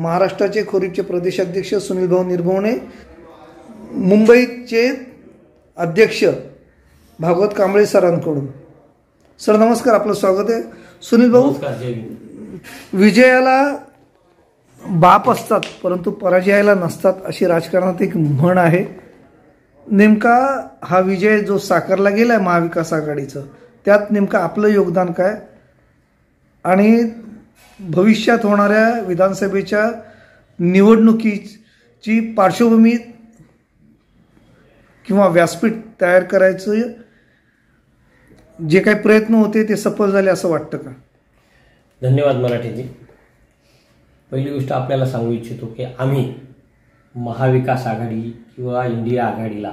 महाराष्ट्राचे खोरीचे प्रदेशाध्यक्ष सुनील भाऊ निर्भवणे, मुंबईचे अध्यक्ष भागवत कांबळे सरांकडून. सर नमस्कार, आपलं स्वागत आहे. सुनील भाऊ, विजयाला बाप असतात परंतु पराजयाला नसतात अशी राजकारणात एक म्हण आहे. नेमका हा विजय जो साकारला गेलाय महाविकास आघाडीचं, त्यात नेमकं आपलं योगदान काय आणि भविष्यात होणाऱ्या विधानसभेच्या निवडणुकीची पार्श्वभूमी किंवा व्यासपीठ तयार करायचं जे काही प्रयत्न होते ते सफल झाले असं वाटतं का? धन्यवाद मराठीजी. पहिली गोष्ट आपल्याला सांगू इच्छितो की आम्ही महाविकास आघाडी किंवा इंडिया आघाडीला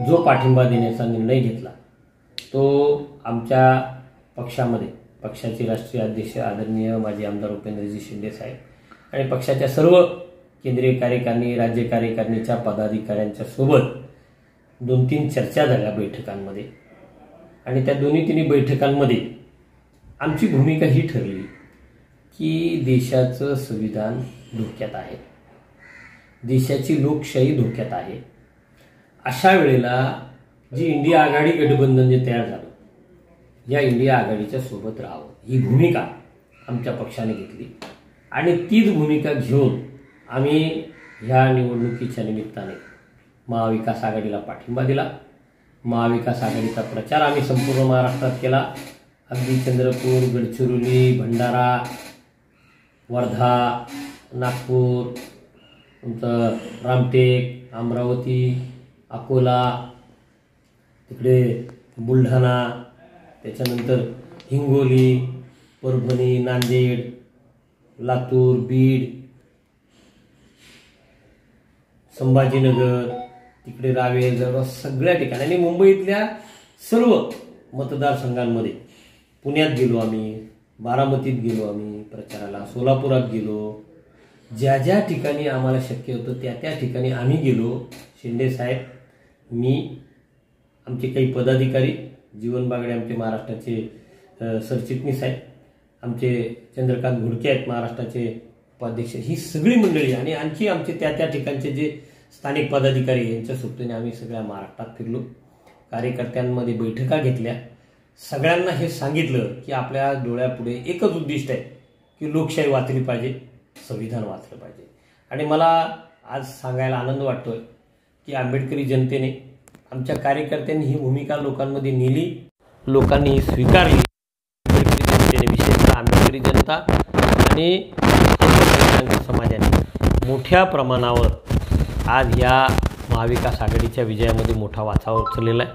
जो पाठिंबा देण्याचा निर्णय घेतला तो आमच्या पक्षामध्ये पक्षाचे राष्ट्रीय अध्यक्ष आदरणीय माजी आमदार उपेंद्रजी शिंदे साहेब आणि पक्षाच्या सर्व केंद्रीय कार्यकारिणी राज्य कार्यकारिणीच्या पदाधिकाऱ्यांच्या सोबत 2-3 चर्चा झाल्या बैठकांमध्ये. आणि त्या 2-3 बैठकांमध्ये आमची भूमिका ही ठरली की देशाचं संविधान धोक्यात आहे, देशाची लोकशाही धोक्यात आहे. अशा वेळेला जी इंडिया आघाडी गठबंधन जे तयार झालं, या इंडिया आघाडीच्या सोबत राहावं ही भूमिका आमच्या पक्षाने घेतली. आणि तीच भूमिका घेऊन आम्ही ह्या निवडणुकीच्या निमित्ताने महाविकास आघाडीला पाठिंबा दिला. महाविकास आघाडीचा प्रचार आम्ही संपूर्ण महाराष्ट्रात केला. अगदी चंद्रपूर, गडचिरोली, भंडारा, वर्धा, नागपूर, तुमचं रामटेक, अमरावती, अकोला, तिकडे बुलढाणा, त्याच्यानंतर हिंगोली, परभणी, नांदेड, लातूर, बीड, संभाजीनगर, तिकडे रावेर, जवळ सगळ्या ठिकाणी आणि मुंबईतल्या सर्व मतदारसंघांमध्ये, पुण्यात गेलो आम्ही, बारामतीत गेलो आम्ही प्रचाराला, सोलापुरात गेलो. ज्या ज्या ठिकाणी आम्हाला शक्य होतं त्या त्या ठिकाणी आम्ही गेलो. शिंदे साहेब, मी, आमचे काही पदाधिकारी, जीवन बागडे आमचे महाराष्ट्राचे सरचिटणीस आहेत, आमचे चंद्रकांत घोडके आहेत महाराष्ट्राचे उपाध्यक्ष, ही सगळी मंडळी आणि आणखी आमचे त्या त्या ठिकाणचे जे स्थानिक पदाधिकारी यांच्या सोबतीने आम्ही सगळ्या महाराष्ट्रात फिरलो. कार्यकर्त्यांमध्ये बैठका घेतल्या. सगळ्यांना हे सांगितलं की आपल्या डोळ्यापुढे एकच उद्दिष्ट आहे की लोकशाही वाचली पाहिजे, संविधान वाचलं पाहिजे. आणि मला आज सांगायला आनंद वाटतोय की आंबेडकरी जनतेने, आमच्या कार्यकर्त्यांनी ही भूमिका लोकांमध्ये नेली, लोकांनी ही स्वीकारली. आंबेडकरी जनतेने, विशेषतः आंबेडकरी जनता आणि समाजाने मोठ्या प्रमाणावर आज या महाविकास आघाडीच्या विजयामध्ये मोठा वाचा उचललेला आहे.